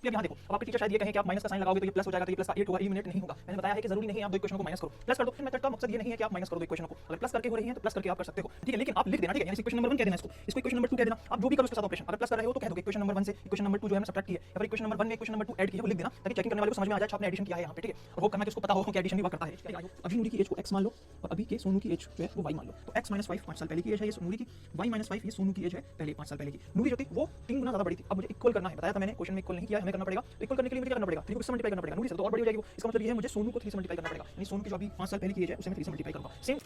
अब यहाँ देखो, अब आपके टीचर शायद ये कहें कि आप माइनस का साइन लगाओगे तो ये प्लस हो जाएगा, तो ये प्लस का 8 होगा, एलिमिनेट नहीं होगा। मैंने बताया है कि जरूरी नहीं है आप दो इक्वेशनों को माइनस करो, प्लस कर दो। मेथड का मकसद ये नहीं है कि आप माइनस करो दो इक्वेशनों को, अगर प्लस करके हो रही है तो प्लस करके आप कर सकते हो, ठीक है, लेकिन आप लिख देना, ठीक है, यानी इक्वेशन नंबर 1 कह देना, इसको इक्वेशन नंबर 2 कह देना, आप जो भी करो उसके साथ ऑपरेशन, अगर प्लस कर रहे हो तो कह दो इक्वेशन नंबर 1 से इक्वेशन नंबर 2 जो है सब्ट्रैक्ट की है, या फिर इक्वेशन नंबर 1 में इक्वेशन नंबर 2 ऐड की है वो लिख देना, ताकि चेकिंग करने वाले को समझ में आ जाए आपने एडिशन किया है यहाँ पे, ठीक है, और वो करना कि उसको पता हो कि एडिशन भी वर्क करता है। अभी नूरी की एज को x मान लो और अभी के सोनू की एज जो है वो y मान लो, तो x - 5 5 साल पहले की एज है ये नूरी की, y - 5 ये सोनू की एज है पहले 5 साल पहले की। नूरी जो थी वो 3 गुना ज्यादा बड़ी थी, अब मुझे इक्वल करना है, बताया था मैंने, क्वेश्चन में इक्वल नहीं किया, हमें करना पड़ेगा, तो इक्वल करने के लिए मुझे क्या करना पड़ेगा, 3 को 3 से मल्टीप्लाई करना पड़ेगा, नूरी से तो और बड़ी हो जाएगी वो, इसका मतलब ये है मुझे सोनू को 3 से मल्टीप्लाई करना पड़ेगा, यानी सोनू की जो अभी 5 साल पहले की एज है उसे मैं 3 से मल्टीप्लाई करूंगा। सेम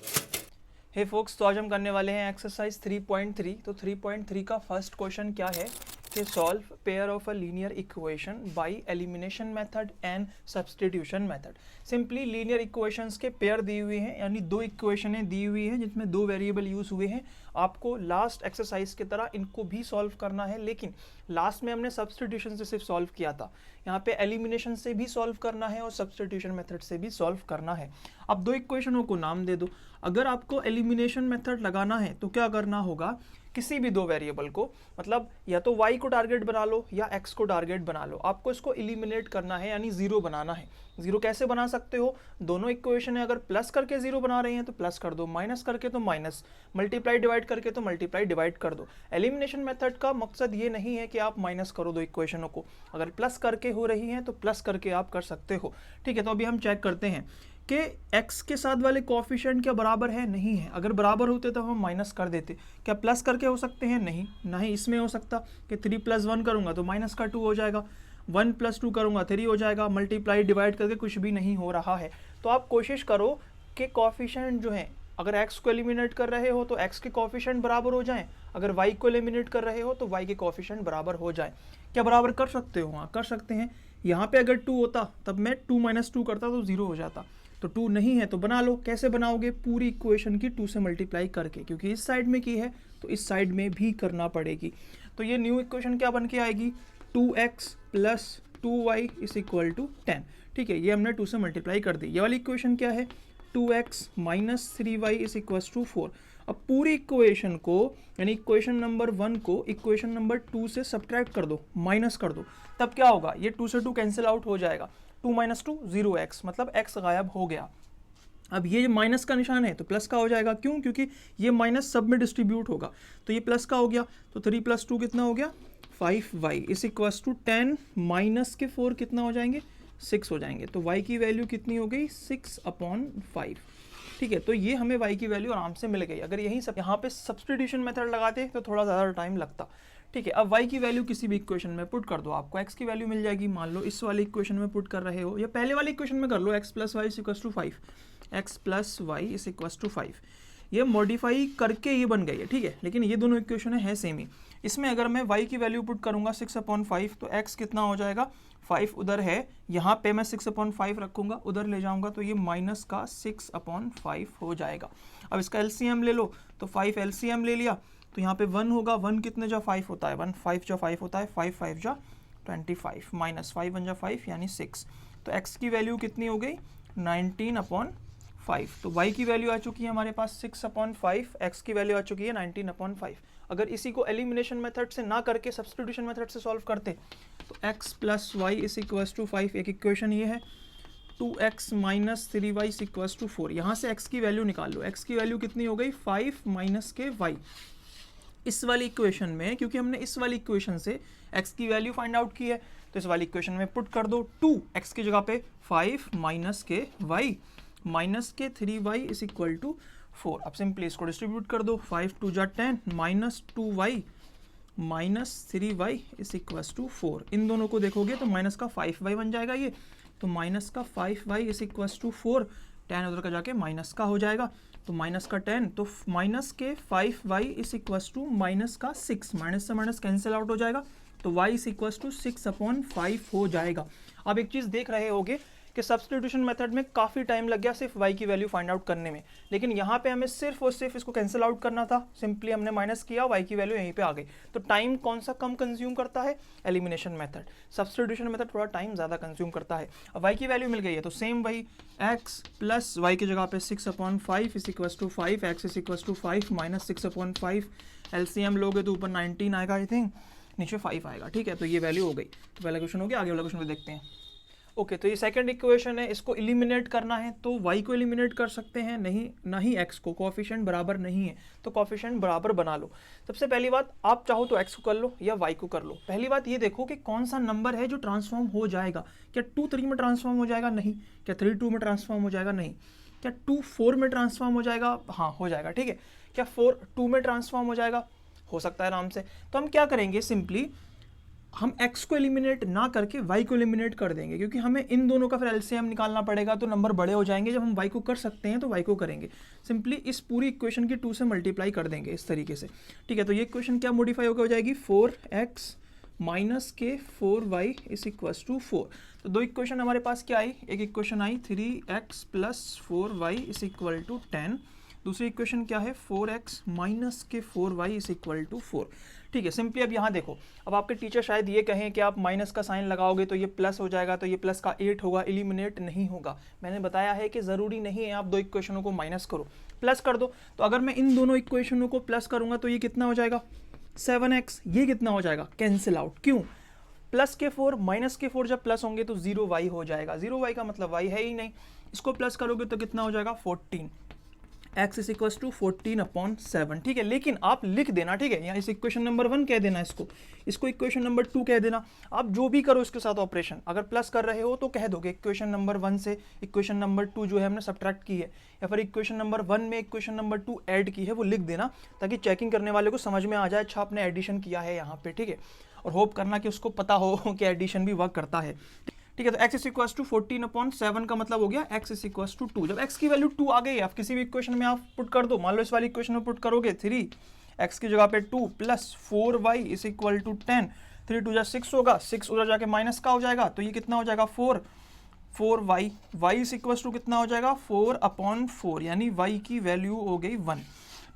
हे फोक्स, तो आज हम करने वाले हैं एक्सरसाइज 3.3। तो 3.3 का फर्स्ट क्वेश्चन क्या है कि solve pair of a linear equation by elimination method and substitution method. Simply linear equations के पेयर दिए हुए हैं, यानी दो इक्वेशनें दी हुई हैं जिसमें दो वेरिएबल यूज हुए हैं। आपको लास्ट एक्सरसाइज की तरह इनको भी सॉल्व करना है, लेकिन लास्ट में हमने सब्स्टिट्यूशन से सिर्फ सॉल्व किया था, यहाँ पे एलिमिनेशन से भी सॉल्व करना है और सब्स्टिट्यूशन मेथड से भी सॉल्व करना है। अब दो इक्वेशनों को नाम दे दो। अगर आपको एलिमिनेशन मेथड लगाना है तो क्या करना होगा, किसी भी दो वेरिएबल को, मतलब या तो y को टारगेट बना लो या x को टारगेट बना लो, आपको इसको एलिमिनेट करना है, यानी जीरो बनाना है। जीरो कैसे बना सकते हो, दोनों इक्वेशन है, अगर प्लस करके जीरो बना रहे हैं तो प्लस कर दो, माइनस करके तो माइनस, मल्टीप्लाई डिवाइड करके तो मल्टीप्लाई डिवाइड कर दो। एलिमिनेशन मेथड का मकसद ये नहीं है कि आप माइनस करो दो इक्वेशनों को, अगर प्लस करके हो रही हैं तो प्लस करके आप कर सकते हो, ठीक है। तो अभी हम चेक करते हैं कि x के साथ वाले कोफिशिएंट क्या बराबर है, नहीं है। अगर बराबर होते तो हम माइनस कर देते। क्या प्लस करके हो सकते हैं, नहीं, ना ही इसमें हो सकता कि 3 + 1 करूंगा तो माइनस का 2 हो जाएगा, 1 + 2 करूंगा 3 हो जाएगा, मल्टीप्लाई डिवाइड करके कुछ भी नहीं हो रहा है। तो आप कोशिश करो कि कोफिशिएंट जो है, अगर x को एलिमिनेट कर रहे हो तो x के कोफिशिएंट बराबर हो जाएं, अगर y को एलिमिनेट कर रहे हो तो y के कोफिशिएंट बराबर हो जाएं। क्या बराबर कर सकते हो, हाँ कर सकते हैं। यहाँ पे अगर 2 होता तब मैं 2 - 2 करता तो 0 हो जाता, तो 2 नहीं है तो बना लो। कैसे बनाओगे, पूरी इक्वेशन की 2 से मल्टीप्लाई करके, क्योंकि इस साइड में की है तो इस साइड में भी करना पड़ेगी। तो ये न्यू इक्वेशन क्या बन के आएगी, 2x + 2y = 10, ठीक है, ये हमने 2 से मल्टीप्लाई कर दी। ये वाली इक्वेशन क्या है, 2x - 3y = 4। अब पूरी इक्वेशन को, यानी इक्वेशन नंबर 1 को इक्वेशन नंबर 2 से सब्ट्रैक्ट कर दो, माइनस कर दो, तब क्या होगा, ये 2 से 2 कैंसिल आउट हो जाएगा, 2 - 2 0x, मतलब x गायब हो गया। अब ये माइनस का निशान है तो प्लस का हो जाएगा, क्यों, क्योंकि ये माइनस सब में डिस्ट्रीब्यूट होगा, तो ये प्लस का हो गया। तो 3 + 2 कितना हो गया, 5y = 10 माइनस के 4 कितना हो जाएंगे, 6 हो जाएंगे। तो y की वैल्यू कितनी हो गई, 6/5, ठीक है। तो ये हमें y की वैल्यू आराम से मिल गई। अगर यही सब यहाँ पे सब्स्टिट्यूशन मेथड लगाते तो थोड़ा ज़्यादा टाइम लगता, ठीक है। अब y की वैल्यू किसी भी इक्वेशन में पुट कर दो, आपको x की वैल्यू मिल जाएगी। मान लो इस वाली इक्वेशन में पुट कर रहे हो या पहले वाली इक्वेशन में कर लो, x + y = 5, x + y = 5, ये मॉडिफाई करके ये बन गई है, ठीक है, लेकिन ये दोनों इक्वेशन है सेम ही। इसमें अगर मैं y की वैल्यू पुट करूंगा 6/5 तो x कितना हो जाएगा, 5 उधर है, यहाँ पे मैं 6/5 रखूंगा, उधर ले जाऊंगा तो ये माइनस का 6/5 हो जाएगा। अब इसका एलसीएम ले लो, तो 5 एलसीएम ले लिया तो यहाँ पे 1 होगा, 1 कितने जा 5 होता है, 1 5 जा 5 होता है, 5 5 जा 25 माइनस 5 1 जा 5 यानी 6। तो x की वैल्यू कितनी हो गई, 19/5। तो y की वैल्यू आ चुकी है हमारे पास 6/5, x की वैल्यू आ चुकी है 19/5। अगर इसी को एलिमिनेशन मेथड से ना करके सब्स्टिट्यूशन मेथड से सॉल्व करते तो x + y = 5, एक इक्वेशन ये है, 2x - 3y = 4। यहाँ से x की वैल्यू निकाल लो, x की वैल्यू कितनी हो गई, 5 माइनस के y। इस वाली इक्वेशन में, क्योंकि हमने इस वाली इक्वेशन से x की वैल्यू फाइंड आउट की है, तो इस वाली इक्वेशन में पुट कर दो 2x की जगह पे 5 माइनस के y माइनस के 3y = 4। अब सिंपली इसको डिस्ट्रीब्यूट कर दो, 5 2 जा 10 माइनस 2y माइनस 3y = 4। इन दोनों को देखोगे तो माइनस का 5y बन जाएगा ये, तो माइनस का 5y = 4, 10 उधर का जाके माइनस का हो जाएगा, तो माइनस का 10, तो माइनस के 5y = माइनस का 6, माइनस से माइनस कैंसिल आउट हो जाएगा, तो y = 6/5 हो जाएगा। अब एक चीज़ देख रहे होगे कि सब्स्टिट्यूशन मेथड में काफ़ी टाइम लग गया सिर्फ y की वैल्यू फाइंड आउट करने में, लेकिन यहाँ पे हमें सिर्फ और सिर्फ इसको कैंसिल आउट करना था, सिंपली हमने माइनस किया, y की वैल्यू यहीं पे आ गई। तो टाइम कौन सा कम कंज्यूम करता है, एलिमिनेशन मेथड। सब्स्टिट्यूशन मेथड थोड़ा टाइम ज़्यादा कंज्यूम करता है। अब y की वैल्यू मिल गई है तो सेम वही, x + y की जगह पे 6/5 = 5, x = 5 माइनस 6/5, एलसीएम लोगे तो ऊपर 19 आएगा आई थिंक, नीचे 5 आएगा। ठीक है, तो ये वैल्यू हो गई। तो पहला क्वेश्चन हो गया, आगे वाला क्वेश्चन देखते हैं। ओके, तो ये सेकंड इक्वेशन है, इसको एलिमिनेट करना है तो y को एलिमिनेट कर सकते हैं, नहीं ना ही x को, कोएफिशिएंट बराबर नहीं है तो कोएफिशिएंट बराबर बना लो। सबसे पहली बात, आप चाहो तो x को कर लो या y को कर लो। पहली बात ये देखो कि कौन सा नंबर है जो ट्रांसफॉर्म हो जाएगा। क्या 2 3 में ट्रांसफॉर्म हो जाएगा? नहीं। क्या 3 2 में ट्रांसफॉर्म हो जाएगा? नहीं। क्या 2 4 में ट्रांसफॉर्म हो जाएगा? हाँ, हो जाएगा। ठीक है, क्या 4 2 में ट्रांसफॉर्म हो जाएगा? हो सकता है आराम से। तो हम क्या करेंगे, सिंपली हम x को एलिमिनेट ना करके y को एलिमिनेट कर देंगे, क्योंकि हमें इन दोनों का फिर एलसीएम निकालना पड़ेगा तो नंबर बड़े हो जाएंगे। जब हम y को कर सकते हैं तो y को करेंगे, सिंपली इस पूरी इक्वेशन की 2 से मल्टीप्लाई कर देंगे इस तरीके से। ठीक है, तो ये इक्वेशन क्या मॉडिफाई होकर हो जाएगी, 4x माइनस के 4y इज इक्वल्स टू 4। तो दो इक्वेशन हमारे पास क्या आई, एक इक्वेशन आई 3x plus 4y is equal to 10, दूसरी इक्वेशन क्या है 4x माइनस के 4y इज इक्वल टू 4। ठीक है, सिंपली अब यहाँ देखो, अब आपके टीचर शायद ये कहें कि आप माइनस का साइन लगाओगे तो ये प्लस हो जाएगा, तो ये प्लस का 8 होगा, एलिमिनेट नहीं होगा। मैंने बताया है कि ज़रूरी नहीं है आप दो इक्वेशनों को माइनस करो, प्लस कर दो। तो अगर मैं इन दोनों इक्वेशनों को प्लस करूँगा तो ये कितना हो जाएगा 7x, ये कितना हो जाएगा कैंसिल आउट। क्यों? प्लस के 4 माइनस के 4 जब प्लस होंगे तो 0y हो जाएगा, 0y का मतलब y है ही नहीं। इसको प्लस करोगे तो कितना हो जाएगा 14, x इज इक्वल टू 14/7। ठीक है, लेकिन आप लिख देना, ठीक है, यहाँ इस इक्वेशन नंबर 1 कह देना, इसको इक्वेशन नंबर 2 कह देना। आप जो भी करो इसके साथ ऑपरेशन, अगर प्लस कर रहे हो तो कह दोगे इक्वेशन नंबर 1 से इक्वेशन नंबर 2 जो है हमने सब्ट्रैक्ट की है, या फिर इक्वेशन नंबर 1 में इक्वेशन नंबर 2 ऐड की है, वो लिख देना ताकि चेकिंग करने वाले को समझ में आ जाए, अच्छा आपने एडिशन किया है यहाँ पे। ठीक है, और होप करना कि उसको पता हो कि एडिशन भी वर्क करता है। ठीक है, तो x इज इक्वल टू 14/7 का मतलब हो गया x इज इक्वल टू 2। जब x की वैल्यू 2 आ गई, आप किसी भी इक्वेशन में आप पुट कर दो, मान लो इस वाली इक्वेशन में पुट करोगे 3x की जगह पे 2 plus 4y is equal to 10, 3 2 जा 6 होगा, 6 उधर जाके माइनस का हो जाएगा, तो ये कितना हो जाएगा 4y, y is equal to कितना हो जाएगा 4/4, यानी y की वैल्यू हो गई 1।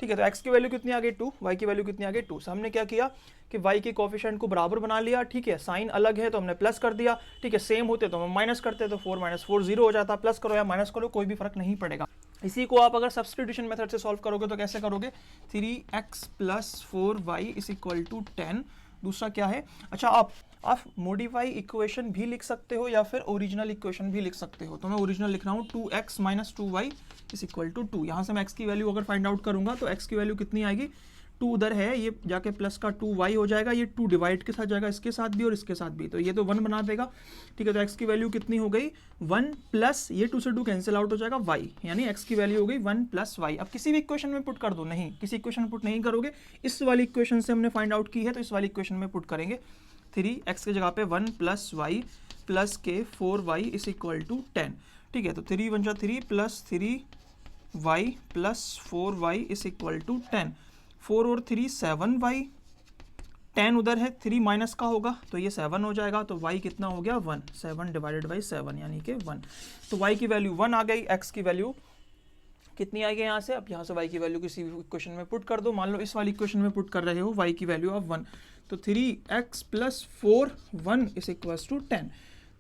ठीक है, तो x की वैल्यू कितनी आ गई 2, y की वैल्यू कितनी आ गई 2। हमने क्या किया कि y के कोफिशिएंट को बराबर बना लिया। ठीक है, साइन अलग है तो हमने प्लस कर दिया। ठीक है, सेम होते तो हम माइनस करते, तो 4 - 4 0 हो जाता। प्लस करो या माइनस करो कोई भी फर्क नहीं पड़ेगा। इसी को आप अगर सब्स्टिट्यूशन मेथड से सॉल्व करोगे तो कैसे करोगे, 3x plus 4y is equal to 10। दूसरा क्या है, अच्छा आप मॉडिफाई इक्वेशन भी लिख सकते हो या फिर ओरिजिनल इक्वेशन भी लिख सकते हो। तो मैं ओरिजिनल लिख रहा हूँ 2x minus 2y is equal to 2। यहाँ से मैं x की वैल्यू अगर फाइंड आउट करूंगा तो x की वैल्यू कितनी आएगी, 2 उधर है, ये जाके प्लस का 2y हो जाएगा, ये 2 डिवाइड के साथ जाएगा, इसके साथ भी और इसके साथ भी, तो ये तो 1 बना देगा। ठीक है, तो x की वैल्यू कितनी हो गई 1 प्लस ये 2 से 2 कैंसिल आउट हो जाएगा y, यानी x की वैल्यू हो गई 1 प्लस y। अब किसी भी इक्वेशन में पुट कर दो, नहीं किसी इक्वेशन में पुट नहीं करोगे, इस वाली इक्वेशन से हमने फाइंड आउट की है तो इस वाली इक्वेशन में पुट करेंगे। 3x की जगह पे 1 प्लस y प्लस के 4y इज इक्वल टू 10। ठीक है, तो 3 1 3 plus 3y plus 4y is equal to 10। 4 और 3 7y, 10 उधर है, 3 माइनस का होगा तो ये 7 हो जाएगा, तो y कितना हो गया 1, 7 डिवाइडेड बाई 7 यानी कि 1। तो y की वैल्यू 1 आ गई, x की वैल्यू कितनी आएगी यहाँ से, अब यहाँ से y की वैल्यू किसी भी इक्वेशन में पुट कर दो। मान लो इस वाली इक्वेशन में पुट कर रहे हो y की वैल्यू ऑफ 1, तो 3x plus 4 1 is equals to 10।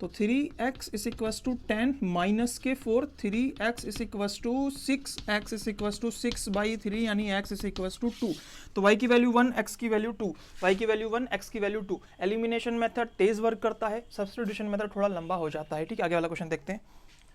तो 3x is equals to 10 minus के 4, 3x is equals to 6x is equals to 6/3 यानी x इज इक्वल्स टू 2। तो y की वैल्यू 1, x की वैल्यू 2, y की वैल्यू 1, x की value 2। Elimination method तेज work करता है, सब्स्टिट्यूशन मेथड थोड़ा लंबा हो जाता है। ठीक है, आगे वाला क्वेश्चन देखते हैं।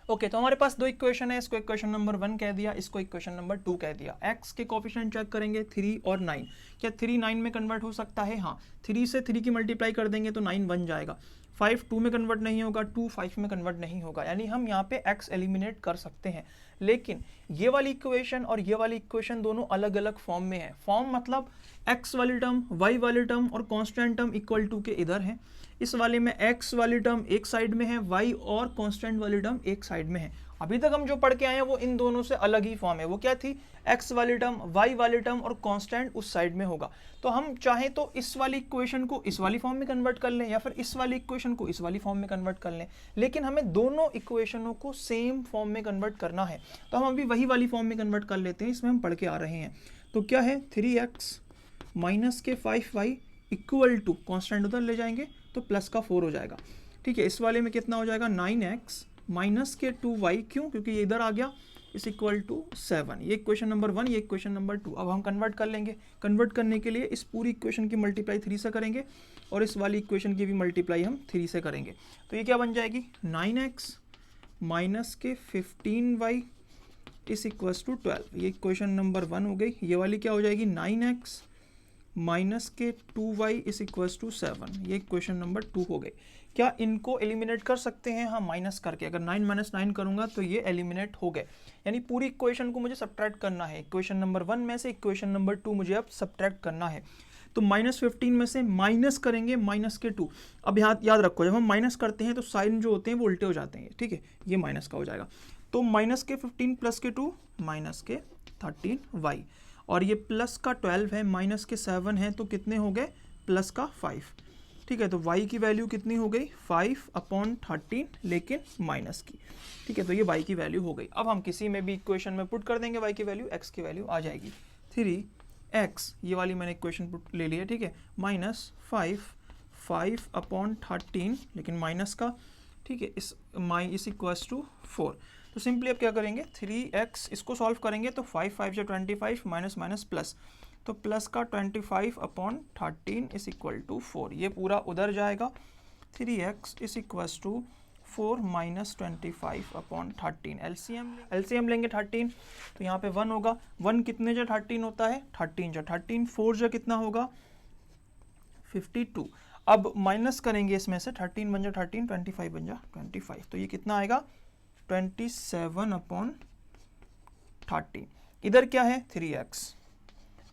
ओके, तो हमारे पास दो इक्वेशन है, इसको इक्वेशन नंबर 1 कह दिया, इसको इक्वेशन नंबर 2 कह दिया। x के कोफिशिएंट चेक करेंगे 3 और 9। क्या 3 9 में कन्वर्ट हो सकता है? हाँ, 3 से 3 की मल्टीप्लाई कर देंगे तो 9 बन जाएगा। 5 2 में कन्वर्ट नहीं होगा, 2 5 में कन्वर्ट नहीं होगा, यानी हम यहाँ पे x एलिमिनेट कर सकते हैं। लेकिन ये वाली इक्वेशन और ये वाली इक्वेशन दोनों अलग अलग फॉर्म में है। फॉर्म मतलब x वाली टर्म, y वाली टर्म और कांस्टेंट टर्म इक्वल टू के इधर है। इस वाले में x वाली टर्म एक साइड में है, y और कांस्टेंट वाली टर्म एक साइड में है। अभी तक हम जो पढ़ के आए हैं वो इन दोनों से अलग ही फॉर्म है। वो क्या थी, x वाली टर्म, y वाली टर्म और कांस्टेंट उस साइड में होगा। तो हम चाहें तो इस वाली इक्वेशन को इस वाली फॉर्म में कन्वर्ट कर लें या फिर इस वाली इक्वेशन को इस वाली फॉर्म में कन्वर्ट कर लें, लेकिन हमें दोनों इक्वेशनों को सेम फॉर्म में कन्वर्ट करना है। तो हम अभी वही वाली फॉर्म में कन्वर्ट कर लेते हैं, इसमें हम पढ़ के आ रहे हैं। तो क्या है 3x माइनस के 5y इक्वल टू, कॉन्स्टेंट उधर ले जाएंगे तो प्लस का 4 हो जाएगा। ठीक है, इस वाले में कितना हो जाएगा 9x माइनस के 2y, क्यों, क्योंकि ये इधर आ गया, इस इक्वल टू 7। ये इक्वेशन नंबर 1, ये इक्वेशन नंबर 2। अब हम कन्वर्ट कर लेंगे। कन्वर्ट करने के लिए इस पूरी इक्वेशन की मल्टीप्लाई 3 से करेंगे और इस वाली इक्वेशन की भी मल्टीप्लाई हम 3 से करेंगे। तो ये क्या बन जाएगी 9x माइनस के 15y इस इक्वल्स टू 12। ये इक्वेशन नंबर 1 हो गई। ये वाली क्या हो जाएगी 9x माइनस के 2y इस इक्वल्स टू 7। ये इक्वेशन नंबर 2 हो गई। क्या इनको एलिमिनेट कर सकते हैं? हाँ, माइनस करके। अगर 9 माइनस 9 करूंगा तो ये एलिमिनेट हो गए, यानी पूरी इक्वेशन को मुझे सब्ट्रैक्ट करना है। इक्वेशन नंबर 1 में से इक्वेशन नंबर 2 मुझे अब सब्ट्रैक्ट करना है। तो -15 में से माइनस करेंगे माइनस के 2। अब याद रखो, जब हम माइनस करते हैं तो साइन जो होते हैं वो उल्टे हो जाते हैं, ठीक है। ये माइनस का हो जाएगा। तो माइनस के 15 प्लस के 2 माइनस के 13y, और ये प्लस का 12 है, माइनस के 7 है, तो कितने हो गए प्लस का 5, ठीक है। तो y की वैल्यू कितनी हो गई 5/13, लेकिन माइनस की, ठीक है। तो ये y की वैल्यू हो गई। अब हम किसी में भी इक्वेशन में पुट कर देंगे y की वैल्यू, x की वैल्यू आ जाएगी 3x, ये वाली मैंने इक्वेशन पुट ले ली है, ठीक है। माइनस 5/13, लेकिन माइनस का, ठीक है। इस इक्वल्स टू 4। तो सिंपली अब क्या करेंगे 3x, इसको सॉल्व करेंगे तो 5 5 या 25, माइनस माइनस प्लस, तो प्लस का 25/13 इस इक्वल टू 4। ये पूरा उधर जाएगा। 3x इस इक्वल्स टू 4 माइनस 25/13। एलसीएम लेंगे 13, तो यहाँ पे 1 होगा। 1 कितने जा 13 होता है 13 जा 13, 4 जा कितना होगा 52। अब माइनस करेंगे इसमें से 13 बन जा 13, 25 बन जा 25, तो ये कितना आएगा 27/13। इधर क्या है 3x,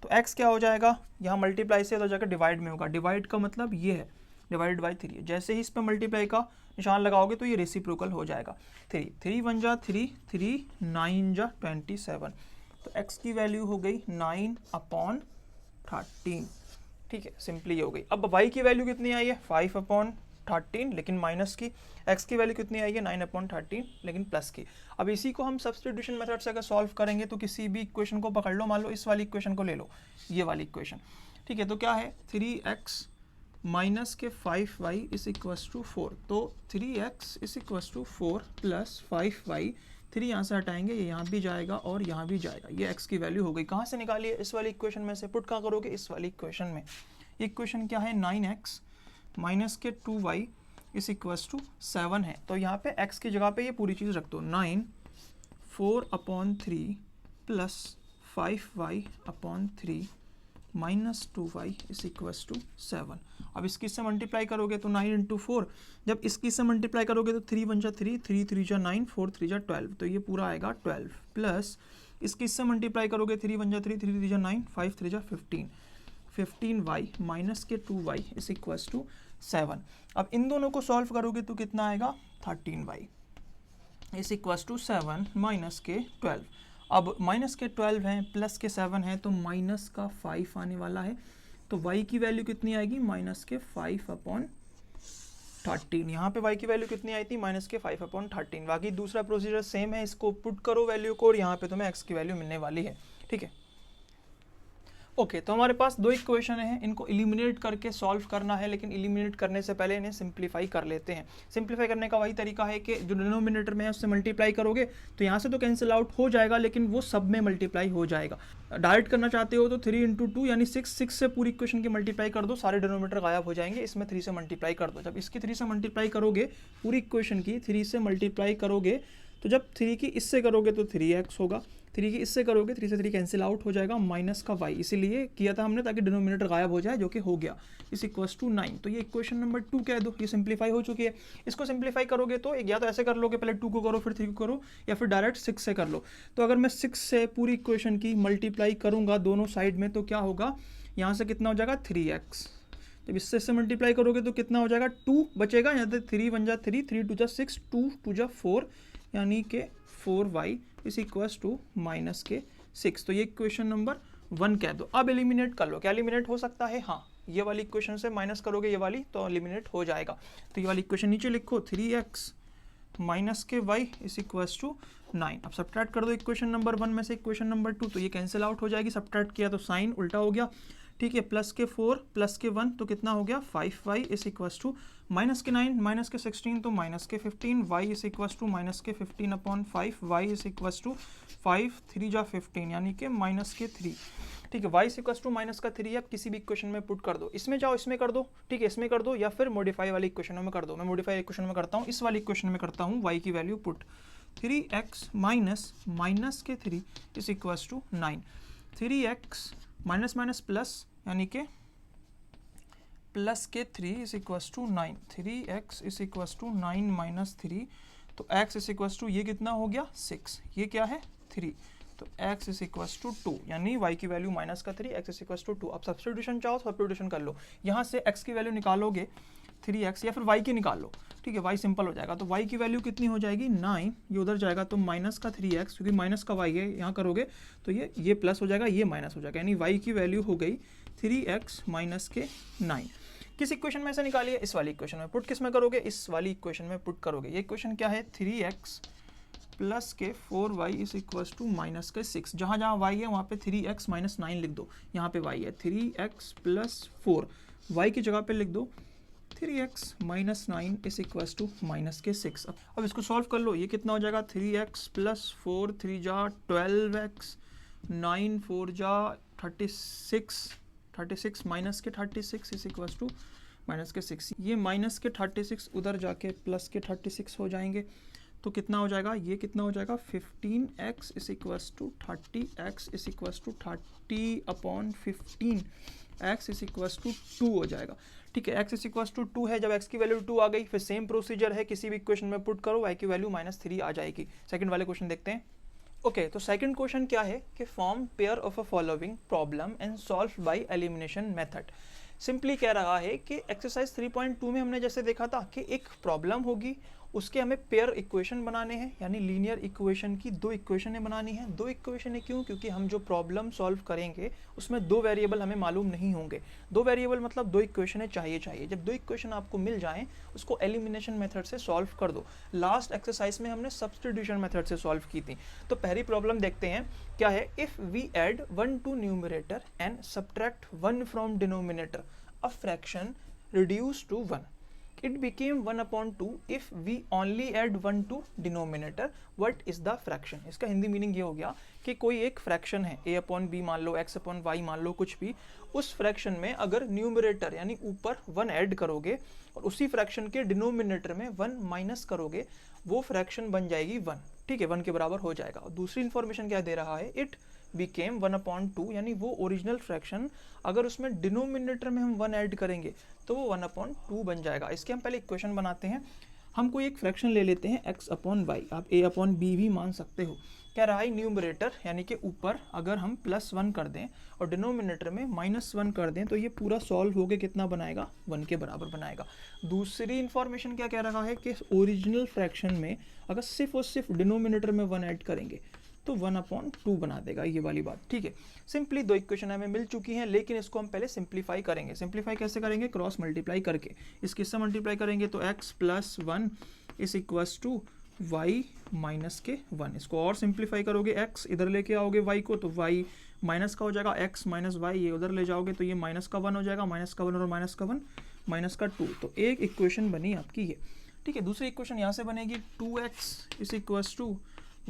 तो x क्या हो जाएगा, यहाँ मल्टीप्लाई से तो जाकर डिवाइड में होगा। डिवाइड का मतलब ये है डिवाइड बाई 3। जैसे ही इस पर मल्टीप्लाई का निशान लगाओगे तो ये रेसिप्रोकल हो जाएगा। 3 1 जा 3, 3 9 जा 27, तो x की वैल्यू हो गई 9/13, ठीक है। सिंपली ये हो गई। अब y की वैल्यू कितनी आई है 5/13, लेकिन माइनस की। x की वैल्यू कितनी आई है 9/13, लेकिन प्लस की। अब इसी को हम सब्स्टिट्यूशन मेथड से अगर सॉल्व करेंगे तो किसी भी इक्वेशन को पकड़ लो, मान लो इस वाली इक्वेशन को ले लो, ये वाली इक्वेशन, ठीक है। तो क्या है 3x माइनस के 5y इस इक्वल्स टू 4। तो 3x इस इक्वल्स टू 4 प्लस 5y, 3 यहाँ से हटाएंगे, ये यहाँ भी जाएगा और यहाँ भी जाएगा। ये x की वैल्यू हो गई। कहाँ से निकाली है इस वाली इक्वेशन में से, पुट कहाँ करोगे इस वाली इक्वेशन में। ये इक्वेशन क्या है 9x माइनस के 2y इस इक्वल्स टू 7 है। तो यहाँ पे x की जगह पे ये पूरी चीज़ रख दो, 9 4/3 प्लस 5y/3 माइनस 2y इस इक्वल्स टू 7। अब इसकी से मल्टीप्लाई करोगे तो 9 × 4, जब इसकी से मल्टीप्लाई करोगे तो 3 1 जा 3, 3 3 जा 9, 4 3 जा 12, तो ये पूरा आएगा 12, प्लस इसकी से मल्टीप्लाई करोगे 3 1 जा 3, 3 3 जा 9, 5 3 जा 15, 15y माइनस के 2y इस इक्वल्स टू 7। अब इन दोनों को सॉल्व करोगे तो कितना आएगा 13y इस इक्वल्स टू 7 माइनस के 12। अब माइनस के 12 हैं, प्लस के 7 है, तो माइनस का 5 आने वाला है। तो y की वैल्यू कितनी आएगी माइनस के 5/13। यहाँ पे y की वैल्यू कितनी आई थी माइनस के 5/13। बाकी दूसरा प्रोसीजर सेम है, इसको पुट करो वैल्यू को और यहाँ पे तुम्हें x की वैल्यू मिलने वाली है, ठीक है। ओके, तो हमारे पास 2 इक्वेशन हैं, इनको एलिमिनेट करके सॉल्व करना है, लेकिन एलिमिनेट करने से पहले इन्हें सिंप्लीफाई कर लेते हैं। सिंप्लीफाई करने का वही तरीका है कि जो डिनोमिनेटर में है उससे मल्टीप्लाई करोगे तो यहाँ से तो कैंसिल आउट हो जाएगा, लेकिन वो सब में मल्टीप्लाई हो जाएगा। डायरेक्ट करना चाहते हो तो 3 × 2 यानी 6 से पूरी इक्वेशन की मल्टीप्लाई कर दो, सारे डिनोमिनेटर गायब हो जाएंगे। इसमें 3 से मल्टीप्लाई कर दो। जब इसकी 3 से मल्टीप्लाई करोगे, पूरी इक्वेशन की 3 से मल्टीप्लाई करोगे, तो जब 3 की इससे करोगे तो 3x होगा, 3 की इससे करोगे 3 से 3 कैंसिल आउट हो जाएगा, माइनस का y इसीलिए किया था हमने ताकि डिनोमिनेटर गायब हो जाए, जो कि हो गया, इस इक्वल्स टू 9। तो ये इक्वेशन नंबर 2 कह दो, ये सिंप्लीफाई हो चुकी है। इसको सिंप्लीफाई करोगे तो या तो ऐसे कर लोगे, पहले 2 को करो फिर 3 को करो, या फिर डायरेक्ट 6 से कर लो। तो अगर मैं 6 से पूरी इक्वेशन की मल्टीप्लाई करूँगा दोनों साइड में तो क्या होगा, यहाँ से कितना हो जाएगा 3x। जब इससे मल्टीप्लाई करोगे तो कितना हो जाएगा 2 बचेगा, यहाँ से 3 1 जा 3, 3 2 जा 6, 2 2 जा 4, यानी कि 4y इस इक्वल्स टू माइनस के 6। तो ये इक्वेशन नंबर 1 कह दो। अब एलिमिनेट कर लो। क्या एलिमिनेट हो सकता है? हाँ, ये वाली इक्वेशन से माइनस करोगे ये वाली तो एलिमिनेट हो जाएगा। तो ये वाली इक्वेशन नीचे लिखो, 3x माइनस के y इस इक्वल्स टू 9। अब सब्ट्रैक्ट कर दो इक्वेशन नंबर 1 में से इक्वेशन नंबर 2, तो ये कैंसिल आउट हो जाएगी। सब्ट्रैक्ट किया तो साइन उल्टा हो गया। ठीक है, प्लस के 4 प्लस के 1 तो कितना हो गया 5y is equals to minus के 9 माइनस के 16 तो माइनस के 15 y is equals to minus के 15 upon 5 y is equals to 5 3 जा 15 यानी कि माइनस के 3। ठीक है, y is equals to minus का 3 आप किसी भी इक्वेशन में पुट कर दो, इसमें जाओ इसमें कर दो, ठीक है इसमें कर दो या फिर मॉडिफाई वाली इक्वेशनों में कर दो। मैं मॉडिफाई इक्वेशन में करता हूँ, इस वाली इक्वेशन में करता हूँ y की value put 3x minus minus के 3 is equals to 9। 3x minus minus plus यानी कि प्लस के 3 is equals to 9। 3x is equals to 9 minus 3 तो x इज इक्वस टू ये कितना हो गया 6, ये क्या है 3 तो x इज इक्वस टू 2 यानी y की वैल्यू माइनस का 3 x इज इक्वस टू 2। अब सब्स्टिट्यूशन चाहो सब्स्टिट्यूशन कर लो, यहाँ से x की वैल्यू निकालोगे 3x या फिर y की निकाल लो, ठीक है y सिंपल हो जाएगा। तो y की वैल्यू कितनी हो जाएगी 9, ये उधर जाएगा तो माइनस का 3x क्योंकि माइनस का y है, यहाँ करोगे तो ये प्लस हो जाएगा ये माइनस हो जाएगा, यानी y की वैल्यू हो गई 3x माइनस के 9। किस इक्वेशन में से निकालिए, इस वाली इक्वेशन में पुट किस में करोगे, इस वाली इक्वेशन में पुट करोगे। ये इक्वेशन क्या है 3x प्लस के 4y is equals to minus के 6। जहाँ जहाँ y है वहाँ पे 3x माइनस 9 लिख दो, यहाँ पे y है 3x प्लस 4, y की जगह पे लिख दो 3x minus 9 is equals to minus के 6। अब इसको सॉल्व कर लो, ये कितना हो जाएगा 3x प्लस 4 3 जा 12x 9 4 जा 36 माइनस के 36 इज इक्वस टू माइनस के 6। ये माइनस के 36 उधर जाके प्लस के 36 हो जाएंगे तो कितना हो जाएगा, ये कितना हो जाएगा 15x is equals to 30x is equals to 30 upon 15 x is equals to 2 हो जाएगा। ठीक है, x इज इक्वस टू 2 है, जब x की वैल्यू 2 आ गई फिर सेम प्रोसीजर है, किसी भी इक्वेशन में पुट करो y की वैल्यू माइनस 3 आ जाएगी। सेकंड वाले क्वेश्चन देखते हैं। ओके तो सेकंड क्वेश्चन क्या है कि form pair of a following problem and solve by elimination method. Simply कह रहा है कि एक्सरसाइज 3.2 में हमने जैसे देखा था कि एक प्रॉब्लम होगी, उसके हमें पेयर इक्वेशन बनाने हैं, यानी लीनियर इक्वेशन की दो इक्वेशनें बनानी हैं। दो इक्वेशनें क्यों, क्योंकि हम जो प्रॉब्लम सॉल्व करेंगे उसमें दो वेरिएबल हमें मालूम नहीं होंगे। दो वेरिएबल मतलब दो इक्वेशनें चाहिए। जब दो इक्वेशन आपको मिल जाएं उसको एलिमिनेशन मेथड से सॉल्व कर दो। लास्ट एक्सरसाइज में हमने सब्स्टिट्यूशन मेथड से सॉल्व की थी। तो पहली प्रॉब्लम देखते हैं क्या है। If we add 1 to numerator and subtract 1 from denominator, a fraction reduced to 1. It became 1 upon 2 if we only add 1 to denominator. What is the fraction? इसका हिंदी मीनिंग ये हो गया कि कोई एक फ्रैक्शन है, a अपॉन b मान लो, x upon y मान लो, कुछ भी, उस फ्रैक्शन में अगर न्यूमरेटर यानी ऊपर 1 ऐड करोगे और उसी फ्रैक्शन के डिनोमिनेटर में 1 माइनस करोगे, वो फ्रैक्शन बन जाएगी 1। ठीक है, 1 के बराबर हो जाएगा। और दूसरी इन्फॉर्मेशन क्या दे रहा है, इट बिकेम 1 अपॉन 2, यानी वो ओरिजिनल फ्रैक्शन अगर उसमें डिनोमिनेटर में हम 1 ऐड करेंगे तो वो 1 अपॉन 2 बन जाएगा। इसके हम पहले इक्वेशन बनाते हैं। हम कोई एक फ्रैक्शन ले लेते हैं x अपॉन वाई, आप a अपॉन b भी मान सकते हो। क्या रहा है, न्यूमरेटर यानी कि ऊपर अगर हम +1 कर दें और डिनोमिनेटर में -1 कर दें तो ये पूरा सॉल्व होके कितना बनाएगा, 1 के बराबर बनाएगा। दूसरी इन्फॉर्मेशन क्या कह रहा है कि ओरिजिनल फ्रैक्शन में अगर सिर्फ और सिर्फ डिनोमिनेटर में 1 ऐड करेंगे तो 1 अपॉन 2 बना देगा, ये वाली बात। ठीक है, सिंपली दो इक्वेशन हमें मिल चुकी हैं, लेकिन इसको हम पहले सिंप्लीफाई करेंगे। सिंप्लीफाई कैसे करेंगे, क्रॉस मल्टीप्लाई करके। इस किससे मल्टीप्लाई करेंगे तो x plus 1 is equals to y minus के 1। इसको और सिंप्लीफाई करोगे, x इधर लेके आओगे y को तो y माइनस का हो जाएगा, x माइनस y ये उधर ले जाओगे तो ये माइनस का 1 हो जाएगा, माइनस का 1 और माइनस का 1 माइनस का 2। तो एक इक्वेशन बनी आपकी ये। ठीक है, दूसरी इक्वेशन यहाँ से बनेगी 2x is equals to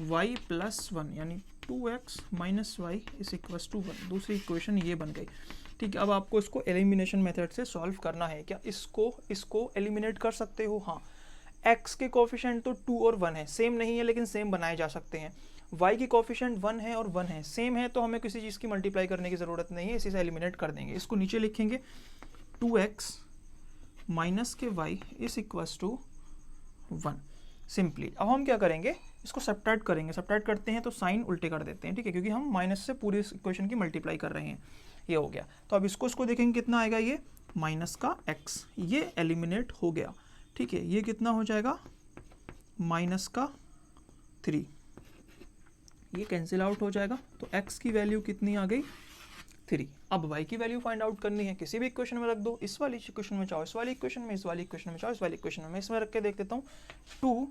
y plus 1, यानी 2x minus y is equals to 1। दूसरी इक्वेशन ये बन गई। ठीक है, अब आपको इसको एलिमिनेशन मेथड से सॉल्व करना है। क्या इसको एलिमिनेट कर सकते हो? हाँ, x के कोफिशिएंट तो 2 और 1 है, सेम नहीं है लेकिन सेम बनाए जा सकते हैं। y की कोफिशिएंट 1 है और 1 है, सेम है तो हमें किसी चीज़ की मल्टीप्लाई करने की ज़रूरत नहीं है, इसी से एलिमिनेट कर देंगे। इसको नीचे लिखेंगे 2x माइनस के y is equals to 1 simply. अब हम क्या करेंगे, इसको सब्ट्रैक्ट करेंगे। सब्ट्रैक्ट करते हैं तो साइन उल्टे कर देते हैं। ठीक है, क्योंकि हम माइनस से पूरी इक्वेशन की मल्टीप्लाई कर रहे हैं। ये हो गया, तो अब इसको देखेंगे कितना आएगा, ये माइनस का x, ये एलिमिनेट हो गया। ठीक है, ये कितना हो जाएगा माइनस का 3, ये कैंसिल आउट हो जाएगा। तो x की वैल्यू कितनी आ गई 3। अब y की वैल्यू फाइंड आउट करनी है, किसी भी इक्वेशन में रख दो, इस वाली इक्वेशन में चाहो इस वाली इक्वेशन में, इस वाली इक्वेशन में चाहो इस वाली इक्वेशन में। मैं इसमें रख के देख देता हूँ। 2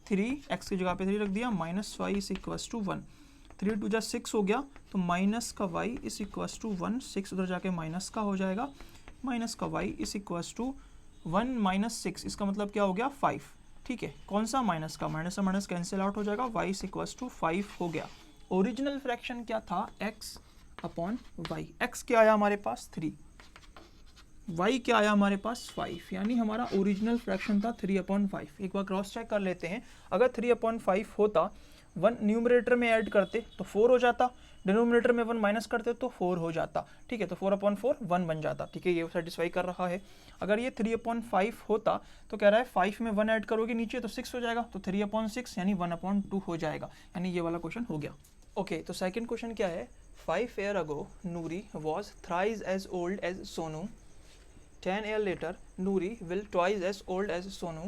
3 x की जगह पे 3 रख दिया, minus y is equals to 1। 3 2 जा 6 हो गया, तो माइनस का y इज इक्वस टू 1, 6 उधर जाके माइनस का हो जाएगा, माइनस का y is equals to 1 minus 6, इसका मतलब क्या हो गया 5। ठीक है, कौन सा माइनस का, माइनस से माइनस कैंसिल आउट हो जाएगा, y इज इक्वस टू 5 हो गया। ओरिजिनल फ्रैक्शन क्या था, x अपॉन y, x क्या आया हमारे पास 3, y क्या आया हमारे पास 5, यानी हमारा ओरिजिनल फ्रैक्शन था 3/5। एक बार क्रॉस चेक कर लेते हैं, अगर 3/5 होता, 1 न्यूमरेटर में ऐड करते तो 4 हो जाता, डिनोमिनेटर में 1 माइनस करते तो 4 हो जाता। ठीक है, तो 4/4 1 बन जाता। ठीक है, ये सेटिस्फाई कर रहा है। अगर ये 3/5 होता तो कह रहा है 5 में 1 ऐड करोगे नीचे तो 6 हो जाएगा, तो 3/6 यानी 1/2 हो जाएगा, यानी ये वाला क्वेश्चन हो गया। ओके, तो सेकंड क्वेश्चन क्या है, 5 years ago Noori was thrice as old as Sonu, 10 years later Noori will twice as old as Sonu,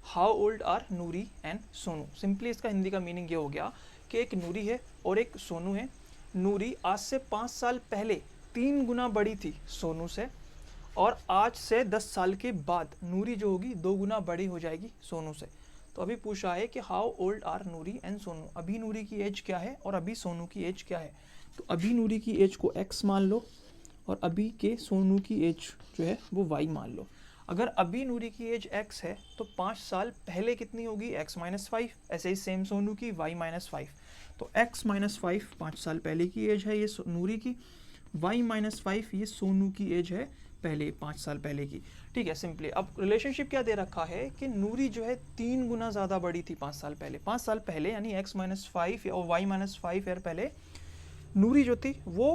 how old are Noori and Sonu। Simply इसका हिंदी का मीनिंग ये हो गया कि एक नूरी है और एक सोनू है। नूरी आज से 5 साल पहले 3 गुना बड़ी थी सोनू से, और आज से 10 साल के बाद नूरी जो होगी 2 गुना बड़ी हो जाएगी सोनू से। तो अभी पूछा है कि how old are Noori and Sonu, अभी नूरी की एज क्या है और अभी सोनू की एज क्या है। तो अभी नूरी की एज को x मान लो और अभी के सोनू की एज जो है वो y मान लो। अगर अभी नूरी की एज x है तो 5 साल पहले कितनी होगी, x माइनस 5, ऐसे ही सेम सोनू की y माइनस 5। तो x माइनस 5 5 साल पहले की एज है ये नूरी की, y माइनस 5 ये सोनू की एज है पहले 5 साल पहले की। ठीक है, सिंपली अब रिलेशनशिप क्या दे रखा है कि नूरी जो है 3 गुना ज़्यादा बड़ी थी 5 साल पहले। 5 साल पहले यानी x माइनस 5 और y माइनस 5 ईयर पहले नूरी जो थी वो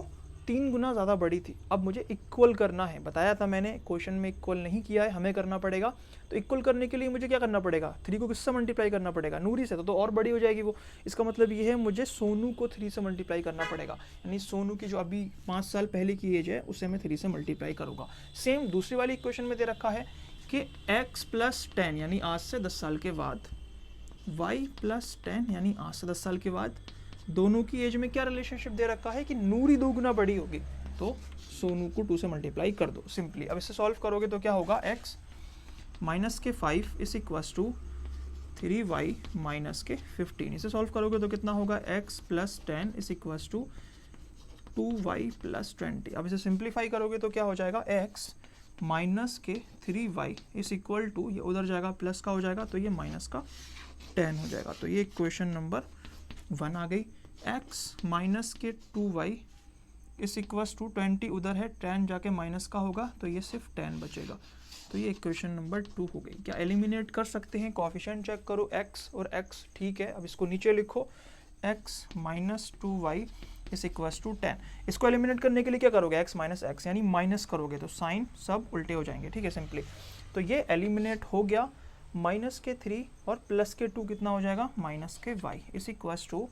3 गुना ज़्यादा बड़ी थी। अब मुझे इक्वल करना है, बताया था मैंने क्वेश्चन में इक्वल नहीं किया है, हमें करना पड़ेगा। तो इक्वल करने के लिए मुझे क्या करना पड़ेगा, 3 को किससे मल्टीप्लाई करना पड़ेगा, नूरी से, तो और बड़ी हो जाएगी वो। इसका मतलब ये है मुझे सोनू को 3 से मल्टीप्लाई करना पड़ेगा, यानी सोनू की जो अभी 5 साल पहले की एज है उसे मैं 3 से मल्टीप्लाई करूँगा। सेम दूसरी वाली इक्वेशन में दे रखा है कि x प्लस 10 यानी आज से 10 साल के बाद, y प्लस 10 यानी आज से 10 साल के बाद, दोनों की एज में क्या रिलेशनशिप दे रखा है कि नूरी 2 गुना बड़ी होगी, तो सोनू को 2 से मल्टीप्लाई कर दो सिंपली। अब इसे सॉल्व करोगे तो क्या होगा, x माइनस के 5 is equals to 3y minus के 15। इसे सॉल्व करोगे तो कितना होगा, x plus 10 is equals to 2y plus 20। अब इसे सिंप्लीफाई करोगे तो क्या हो जाएगा, x माइनस के 3y इज इक्वल टू, ये उधर जाएगा प्लस का हो जाएगा तो ये माइनस का 10 हो जाएगा। तो ये इक्वेशन नंबर 1 आ गई। x माइनस के 2y इस इक्वस टू 20 उधर है, 10 जाके माइनस का होगा तो ये सिर्फ 10 बचेगा। तो ये इक्वेशन नंबर 2 हो गई। क्या एलिमिनेट कर सकते हैं, कोएफिशिएंट चेक करो x और x, ठीक है। अब इसको नीचे लिखो, x माइनस 2y इस इक्वस टू 10। इसको एलिमिनेट करने के लिए क्या करोगे, x माइनस x यानी माइनस करोगे तो साइन सब उल्टे हो जाएंगे, ठीक है सिंपली। तो ये एलिमिनेट हो गया, माइनस के 3 और प्लस के 2 कितना हो जाएगा, माइनस के y इस इक्वस टू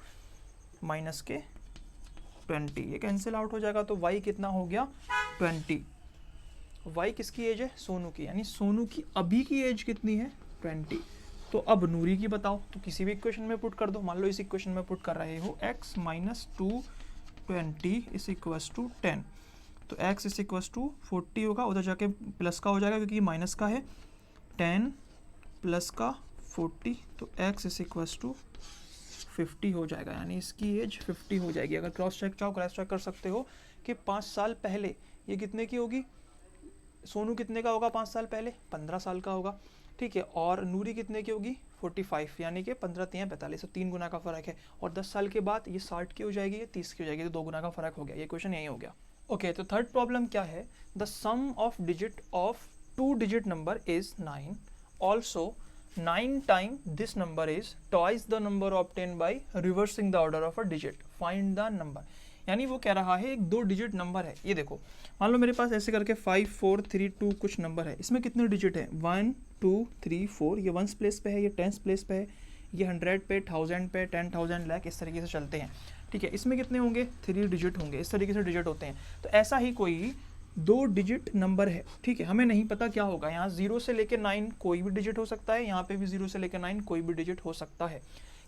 माइनस के 20। ये कैंसिल आउट हो जाएगा तो y कितना हो गया 20। y किसकी एज है, सोनू की, यानी सोनू की अभी की एज कितनी है 20। तो अब नूरी की बताओ, तो किसी भी इक्वेशन में पुट कर दो। मान लो इस इक्वेशन में पुट कर रहे हो x माइनस 220 इस इक्वस टू 10, तो x इस इक्वस टू 40 होगा, उधर जाके प्लस का हो जाएगा क्योंकि माइनस का है, 10 प्लस का 40, तो x इस इक्वस टू 50 हो जाएगा, यानी इसकी एज 50 हो जाएगी। अगर क्रॉस चेक चाहो क्रॉस चेक कर सकते हो कि 5 साल पहले ये कितने की होगी, सोनू कितने का होगा 5 साल पहले, 15 साल का होगा, ठीक है। और नूरी कितने की होगी 45, यानी कि 15 3 45, तो 3 गुना का फर्क है। और 10 साल के बाद ये 60 की हो जाएगी, ये 30 की हो जाएगी, तो 2 गुना का फर्क हो गया। ये क्वेश्चन यही हो गया। ओके, तो थर्ड प्रॉब्लम क्या है, the sum of digit of 2 digit number is 9, also 9 times this number is twice the number obtained by reversing the order of a digit, find the number। यानी वो कह रहा है एक 2 डिजिट नंबर है, ये देखो मान लो मेरे पास ऐसे करके 5 4 3 2 कुछ नंबर है, इसमें कितने डिजिट है 1 2 3 4, ये 1s प्लेस पे है, ये 10s प्लेस पे है, ये 100 पे, 1000 पे, 10,000 लाख, इस तरीके से चलते हैं, ठीक है। इसमें कितने होंगे 3 डिजिट होंगे, इस तरीके से डिजिट होते हैं। तो ऐसा ही कोई 2 डिजिट नंबर है, ठीक है। हमें नहीं पता क्या होगा, यहाँ 0 से लेकर 9 कोई भी डिजिट हो सकता है, यहाँ पे भी 0 से लेकर 9 कोई भी डिजिट हो सकता है।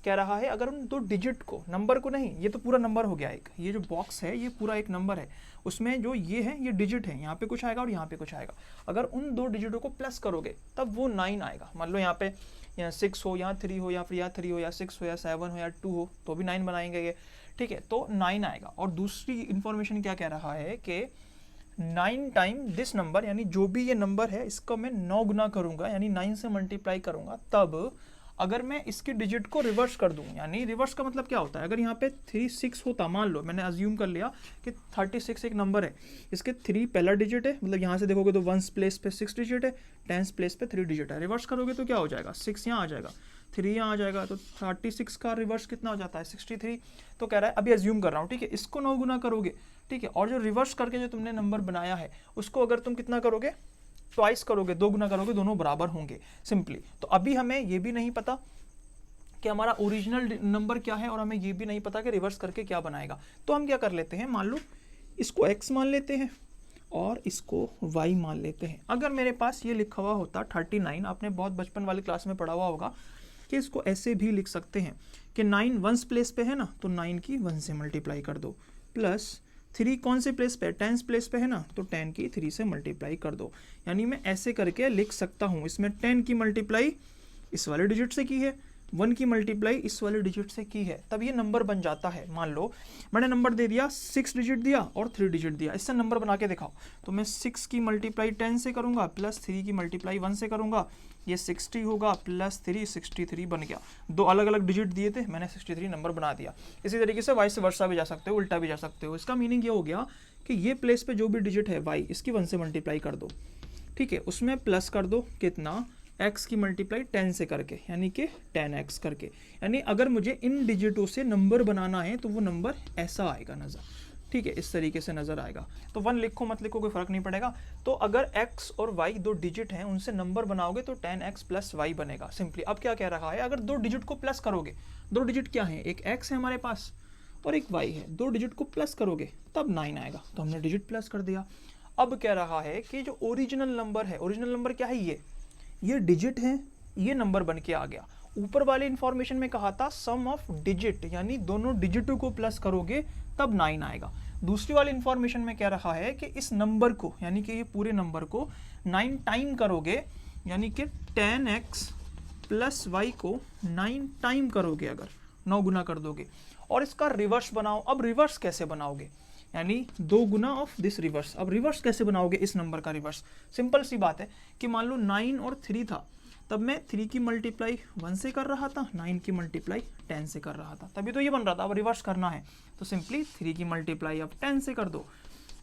कह रहा है अगर उन 2 डिजिट को, नंबर को नहीं, ये तो पूरा नंबर हो गया एक, ये जो बॉक्स है ये पूरा एक नंबर है, उसमें जो ये है ये डिजिट है, यहाँ पे कुछ आएगा और यहाँ पे कुछ आएगा। अगर उन 2 डिजिटों को प्लस करोगे तब वो 9 आएगा। मान लो यहाँ पे यहाँ 6 हो, यहाँ 3 हो, या फिर यहाँ 3 हो, या 6 हो, या 7 हो, या 2 हो, तो भी 9 बनाएंगे ये, ठीक है, तो 9 आएगा। और दूसरी इंफॉर्मेशन क्या कह रहा है कि 9 टाइम दिस नंबर, यानी जो भी ये नंबर है इसका मैं 9 गुना करूंगा, यानी 9 से मल्टीप्लाई करूंगा, तब अगर मैं इसकी डिजिट को रिवर्स कर दूं, यानी रिवर्स का मतलब क्या होता है, अगर यहाँ पे 36 होता, मान लो मैंने अज्यूम कर लिया कि 36 एक नंबर है, इसके 3 पहला डिजिट है, मतलब यहाँ से देखोगे तो 1s प्लेस पे 6 डिजिट है, 10s प्लेस पे 3 डिजिट है, रिवर्स करोगे तो क्या हो जाएगा, 6 यहाँ आ जाएगा, 3 यहाँ आ जाएगा, तो 36 का रिवर्स कितना हो जाता है, 63। तो कह रहा है, अभी अज्यूम कर रहा हूँ, ठीक है, इसको 9 गुना करोगे, ठीक है, और जो रिवर्स करके जो तुमने नंबर बनाया है उसको अगर तुम कितना करोगे, ट्वाइस करोगे, 2 गुना करोगे, दोनों बराबर होंगे सिंपली। तो अभी हमें ये भी नहीं पता कि हमारा ओरिजिनल नंबर क्या है और हमें ये भी नहीं पता कि रिवर्स करके क्या बनाएगा, तो हम क्या कर लेते हैं, मान लो इसको x मान लेते हैं और इसको y मान लेते हैं। अगर मेरे पास ये लिखा हुआ होता 39, आपने बहुत बचपन वाली क्लास में पढ़ा हुआ होगा कि इसको ऐसे भी लिख सकते हैं कि 9 1s प्लेस पे है ना, तो 9 की 1 से मल्टीप्लाई कर दो, प्लस 3 कौन से प्लेस पे, 10s प्लेस पे है ना, तो 10 की 3 से मल्टीप्लाई कर दो। यानी मैं ऐसे करके लिख सकता हूँ, इसमें 10 की मल्टीप्लाई इस वाले डिजिट से की है, 1 की मल्टीप्लाई इस वाले डिजिट से की है, तब ये नंबर बन जाता है। मान लो मैंने नंबर दे दिया 6 डिजिट दिया और 3 डिजिट दिया, इससे नंबर बना के दिखाओ, तो मैं 6 की मल्टीप्लाई 10 से करूँगा, प्लस 3 की मल्टीप्लाई 1 से करूँगा, ये 60 होगा, प्लस 3 63 बन गया। 2 अलग अलग डिजिट दिए थे, मैंने 63 नंबर बना दिया। इसी तरीके से वाइस वर्सा भी जा सकते हो, उल्टा भी जा सकते हो। इसका मीनिंग ये हो गया कि ये प्लेस पे जो भी डिजिट है y, इसकी 1 से मल्टीप्लाई कर दो, ठीक है, उसमें प्लस कर दो कितना, x की मल्टीप्लाई 10 से करके, यानी कि 10x करके। यानी अगर मुझे इन डिजिटों से नंबर बनाना है तो वो नंबर ऐसा आएगा नज़र, ठीक है, इस तरीके से नज़र आएगा। तो 1 लिखो मत लिखो कोई फ़र्क नहीं पड़ेगा। तो अगर x और y 2 डिजिट हैं, उनसे नंबर बनाओगे तो 10x प्लस y बनेगा सिंपली। अब क्या कह रहा है, अगर 2 डिजिट को प्लस करोगे, 2 डिजिट क्या है, एक x है हमारे पास और एक y है, 2 डिजिट को प्लस करोगे तब 9 आएगा, तो हमने डिजिट प्लस कर दिया। अब कह रहा है कि जो ओरिजिनल नंबर है, ओरिजिनल नंबर क्या है, ये डिजिट है, ये नंबर बन के आ गया। ऊपर वाले इंफॉर्मेशन में कहा था सम ऑफ डिजिट, यानी दोनों डिजिटों को प्लस करोगे तब 9 आएगा। दूसरी वाली इंफॉर्मेशन में कह रहा है कि इस नंबर को, यानी कि ये पूरे नंबर को 9 टाइम करोगे, यानी कि 10x प्लस y को 9 टाइम करोगे, अगर 9 गुना कर दोगे, और इसका रिवर्स बनाओ। अब रिवर्स कैसे बनाओगे, यानी 2 गुना ऑफ दिस रिवर्स। अब रिवर्स कैसे बनाओगे इस नंबर का रिवर्स, सिंपल सी बात है कि मान लो 9 और 3 था, तब मैं 3 की मल्टीप्लाई 1 से कर रहा था, 9 की मल्टीप्लाई 10 से कर रहा था, तभी तो ये बन रहा था। अब रिवर्स करना है तो सिंपली 3 की मल्टीप्लाई अब 10 से कर दो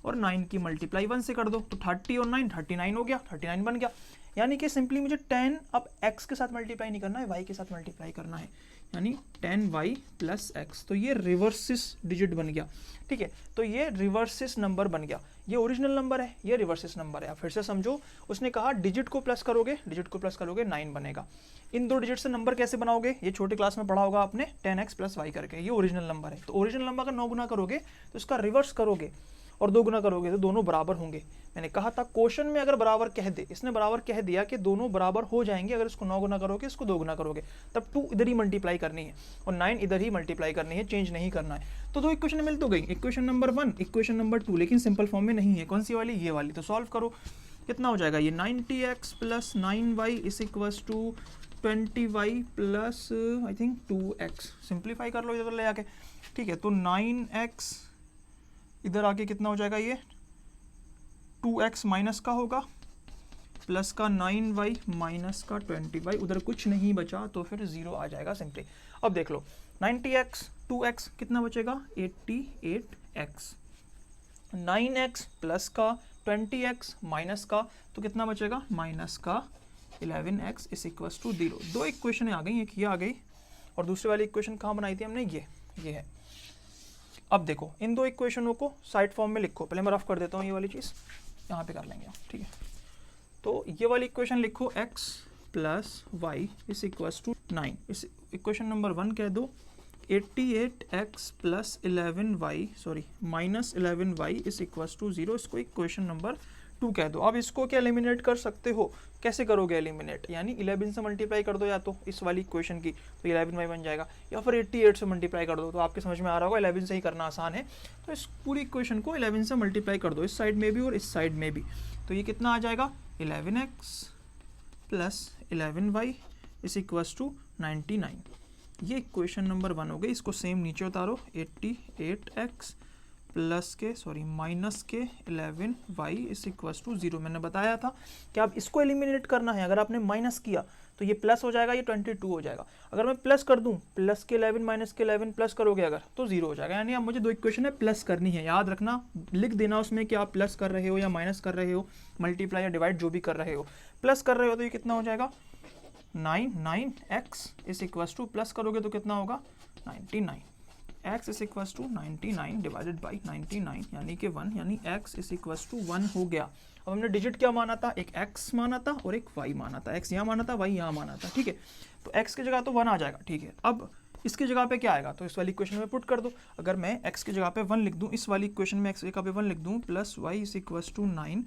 और 9 की मल्टीप्लाई 1 से कर दो, तो 30 और 9 39 हो गया, 39 बन गया। यानी कि सिंपली मुझे 10 अब x के साथ मल्टीप्लाई नहीं करना है, y के साथ मल्टीप्लाई करना है, यानी 10y प्लस x, तो ये रिवर्सिस डिजिट बन गया, ठीक है। तो ये रिवर्सिस नंबर बन गया, ये ओरिजिनल नंबर है, ये रिवर्सिस नंबर है। फिर से समझो, उसने कहा डिजिट को प्लस करोगे, डिजिट को प्लस करोगे 9 बनेगा। इन 2 डिजिट से नंबर कैसे बनाओगे, ये छोटे क्लास में पढ़ा होगा आपने, 10x प्लस y करके, ये ओरिजिनल नंबर है। तो ओरिजिनल नंबर का 9 गुना करोगे तो इसका रिवर्स करोगे और 2 गुना करोगे तो दोनों बराबर होंगे। मैंने कहा था क्वेश्चन में अगर बराबर कह दे, इसने बराबर कह दिया कि दोनों बराबर हो जाएंगे अगर इसको 9 गुना करोगे, इसको 2 गुना करोगे, तब 2 इधर ही मल्टीप्लाई करनी है और 9 इधर ही मल्टीप्लाई करनी है, चेंज नहीं करना है। तो 2 इक्वेशन मिल तो गई, इक्वेशन नंबर 1, इक्वेशन नंबर 2, लेकिन सिंपल फॉर्म में नहीं है। कौन सी वाली, ये वाली। तो सॉल्व करो, कितना हो जाएगा ये 90x plus 9y is equals to 20y plus I think 2x। Simplify कर लो इधर ले आके, ठीक है। तो 9x इधर आके कितना हो जाएगा, ये 2x माइनस का होगा, प्लस का 9y माइनस का 20y, उधर कुछ नहीं बचा तो फिर 0 आ जाएगा सिंपली। अब देख लो 90x 2x कितना बचेगा, 88x, 9x प्लस का 20x माइनस का तो कितना बचेगा, माइनस का 11x is equals to 0। 2 equation आ गई, एक ये आ गई और दूसरी वाली इक्वेशन कहाँ बनाई थी हमने, ये है। अब देखो इन 2 इक्वेशनों को साइड फॉर्म में लिखो, पहले मैं रफ कर देता हूँ, ये वाली चीज़ यहाँ पे कर लेंगे, ठीक है। तो ये वाली इक्वेशन लिखो, x plus y is equals to 9। इस इक्वेशन नंबर 1 कह दो 88x plus 11y sorry minus 11y is equals to 0। इसको इक्वेशन नंबर 2 कह दो। अब इसको क्या एलिमिनेट कर सकते हो, कैसे करोगे एलिमिनेट, यानी 11 से मल्टीप्लाई कर दो या तो इस वाली इक्वेशन की, तो 11y बन जाएगा, या फिर 88 से मल्टीप्लाई कर दो। तो आपके समझ में आ रहा होगा 11 से ही करना आसान है, तो इस पूरी इक्वेशन को 11 से मल्टीप्लाई कर दो, इस साइड में भी और इस साइड में भी। तो ये कितना आ जाएगा, 11x plus 11y is equals to 99। ये इक्वेशन नंबर 1 हो गई। इसको सेम नीचे उतारो, 88x प्लस के माइनस के 11y इज इक्वल्स टू 0। मैंने बताया था कि आप इसको एलिमिनेट करना है। अगर आपने माइनस किया तो ये प्लस हो जाएगा, ये 22 हो जाएगा। अगर मैं प्लस कर दूं, प्लस के 11 माइनस के 11 प्लस करोगे अगर, तो 0 हो जाएगा। यानी अब मुझे दो इक्वेशन है प्लस करनी है, याद रखना, लिख देना उसमें कि आप प्लस कर रहे हो या माइनस कर रहे हो, मल्टीप्लाई या डिवाइड जो भी कर रहे हो। प्लस कर रहे हो तो ये कितना हो जाएगा 9x is equals to, plus करोगे तो कितना होगा 99, x is equals to 99 divided by 99 यानी कि 1, यानी x इज इक्वल्स टू 1 हो गया। अब हमने डिजिट क्या माना था, एक x माना था और एक y माना था। x यहाँ माना था, y यहाँ माना था, ठीक है। तो x की जगह तो 1 आ जाएगा, ठीक है। अब इसकी जगह पे क्या आएगा, तो इस वाली इक्वेशन में पुट कर दो। अगर मैं x की जगह पे 1 लिख दूँ, इस वाली इक्वेशन में x की जगह पे 1 लिख दूँ, plus y is equals to 9,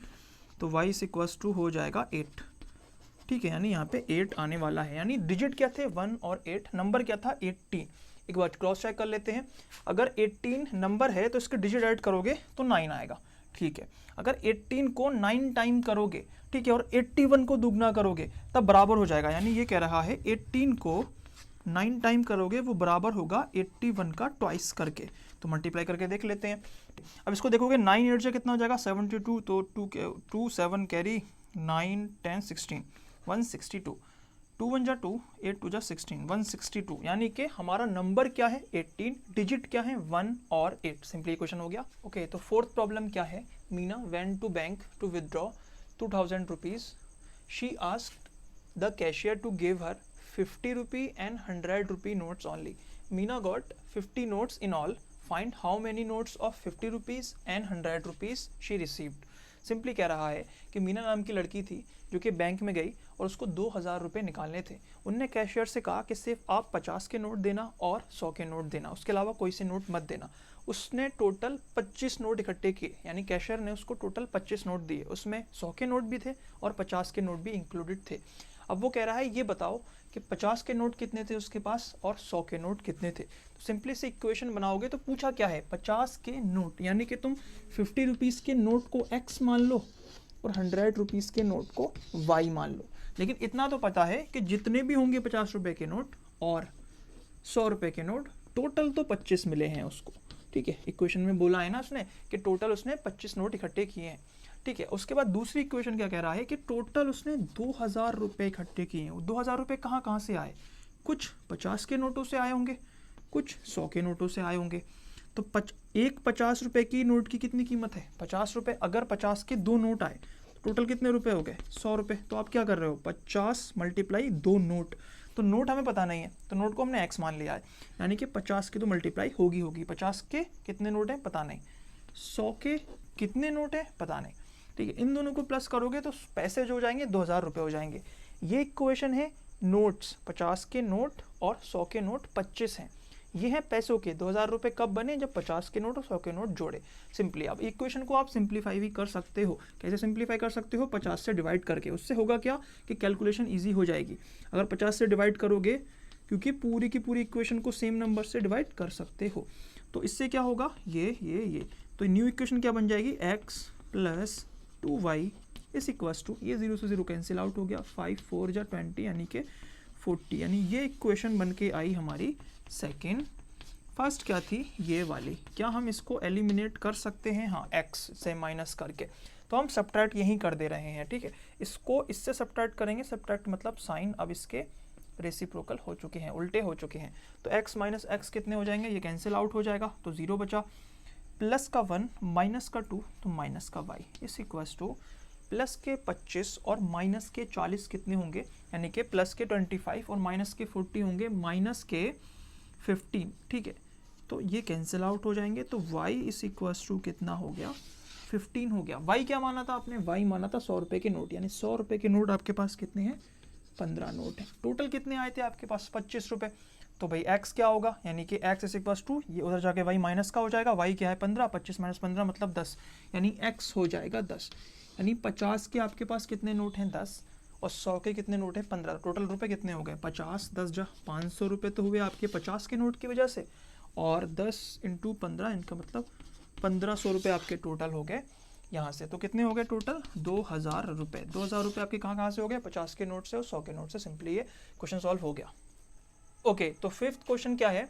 तो y इज इक्वल्स टू हो जाएगा 8, ठीक है। यानी यहाँ पे 8 आने वाला है। यानी डिजिट क्या थे 1 और 8, नंबर क्या था 18। एक बार क्रॉस चेक कर लेते हैं। अगर 18 नंबर है तो इसके डिजिट ऐड करोगे तो 9 आएगा, ठीक है। अगर 18 को 9 टाइम करोगे, ठीक है, और 81 को दुगना करोगे तब बराबर हो जाएगा। यानी ये कह रहा है 18 को 9 टाइम करोगे वो बराबर होगा 81 का ट्वाइस करके। तो मल्टीप्लाई करके देख लेते हैं। अब इसको देखोगे 9 8 से कितना हो जाएगा 72, तो 2 7 कैरी 9 10 16 162, 2 1 जा 2, 8 2 जा 16, 162। यानी कि हमारा नंबर क्या है 18, डिजिट क्या है 1 और 8। सिंपली क्वेश्चन हो गया। ओके, तो फोर्थ प्रॉब्लम क्या है, Meena went to bank to withdraw 2000 rupees. She asked the cashier to give her 50 rupee and 100 rupee notes only. Meena got 50 notes in all. Find how many notes of 50 rupees and 100 rupees she received. Simply कह रहा है कि मीना नाम की लड़की थी जो कि बैंक में गई और उसको 2000 रुपये निकालने थे। उनने कैशियर से कहा कि सिर्फ आप 50 के नोट देना और 100 के नोट देना, उसके अलावा कोई से नोट मत देना। उसने टोटल 25 नोट इकट्ठे किए, यानी कैशियर ने उसको टोटल 25 नोट दिए, उसमें 100 के नोट भी थे और 50 के नोट भी इंक्लूडेड थे। अब वो कह रहा है ये बताओ कि 50 के नोट कितने थे उसके पास और 100 के नोट कितने थे। तो सिंपली से इक्वेशन बनाओगे तो पूछा क्या है 50 के नोट, यानी कि तुम 50 रुपीज़ के नोट को x मान लो और 100 रुपीज़ के नोट को y मान लो। लेकिन इतना तो पता है कि जितने भी होंगे 50 रुपये के नोट और 100 रुपये के नोट, टोटल तो 25 मिले हैं उसको, ठीक है। इक्वेशन में बोला है ना उसने कि टोटल उसने 25 नोट इकट्ठे किए हैं, ठीक है। उसके बाद दूसरी इक्वेशन क्या कह रहा है कि टोटल उसने 2000 रुपये इकट्ठे किए हैं। 2000 रुपये कहाँ से आए, कुछ 50 के नोटों से आए होंगे, कुछ 100 के नोटों से आए होंगे। तो एक 50 रुपये की नोट की कितनी कीमत है 50 रुपये। अगर 50 के 2 नोट आए तो टोटल कितने रुपए हो गए 100 रुपये। तो आप क्या कर रहे हो 50 मल्टीप्लाई 2 नोट, तो नोट हमें पता नहीं है तो नोट को हमने x मान लिया है, यानी कि 50 की तो मल्टीप्लाई होगी 50 के कितने नोट हैं पता नहीं, 100 के कितने नोट हैं पता नहीं, ठीक है। इन दोनों को प्लस करोगे तो पैसे जो हो जाएंगे 2000 रुपये हो जाएंगे। ये इक्वेशन है नोट्स, 50 के नोट और 100 के नोट 25 हैं। ये हैं पैसों के। 2000 रुपये कब बने जब 50 के नोट और 100 के नोट जोड़े। सिंपली अब इक्वेशन को आप सिंप्लीफाई भी कर सकते हो। कैसे सिंप्लीफाई कर सकते हो 50 से डिवाइड करके। उससे होगा क्या कि कैलकुलेशन ईजी हो जाएगी। अगर 50 से डिवाइड करोगे, क्योंकि पूरी की पूरी इक्वेशन को सेम नंबर से डिवाइड कर सकते हो, तो इससे क्या होगा ये तो न्यू इक्वेशन क्या बन जाएगी x plus 2y is equals to, ये 0 से 0 कैंसिल आउट हो गया, 5 4 जा 20 यानी कि 40। यानी ये इक्वेशन बन के आई हमारी सेकेंड। फर्स्ट क्या थी ये वाली। क्या हम इसको एलिमिनेट कर सकते हैं, हाँ x से माइनस करके। तो हम सब्ट्रैक्ट यहीं कर दे रहे हैं, ठीक है। इसको इससे सब्ट्रैक्ट करेंगे, सब्ट्रैक्ट मतलब साइन अब इसके रेसिप्रोकल हो चुके हैं, उल्टे हो चुके हैं। तो x माइनस x कितने हो जाएंगे, ये कैंसिल आउट हो जाएगा तो 0 बचा, प्लस का 1 माइनस का 2 तो माइनस का y इस इक्वल्स टू प्लस के 25 और माइनस के 40 कितने होंगे, यानी कि प्लस के 25 और माइनस के 40 होंगे माइनस के 15, ठीक है। तो ये कैंसिल आउट हो जाएंगे तो y इस इक्वल्स टू कितना हो गया 15 हो गया। y क्या माना था आपने, y माना था 100 रुपये के नोट, यानी 100 रुपये के नोट आपके पास कितने हैं 15 नोट हैं। टोटल कितने आए थे आपके पास 25 रुपये। तो भाई x क्या होगा, यानी कि x इस इक्वल्स टू ये उधर जाके y माइनस का हो जाएगा, y क्या है 15, 25 माइनस 15 मतलब 10, यानी x हो जाएगा 10। यानी 50 के आपके पास कितने नोट हैं 10 और 100 के कितने नोट हैं 15। टोटल रुपए कितने हो गए 50 10 जा 500 रुपये तो हुए आपके 50 के नोट की वजह से, और 10 इंटू 15 इनका मतलब 1500 रुपये आपके टोटल हो गए यहाँ से। तो कितने हो गए टोटल 2000 रुपये। 2000 रुपये आपके कहाँ से हो गए 50 के नोट से और 100 के नोट से। सिंपली ये क्वेश्चन सॉल्व हो गया। ओके, तो फिफ्थ क्वेश्चन क्या है,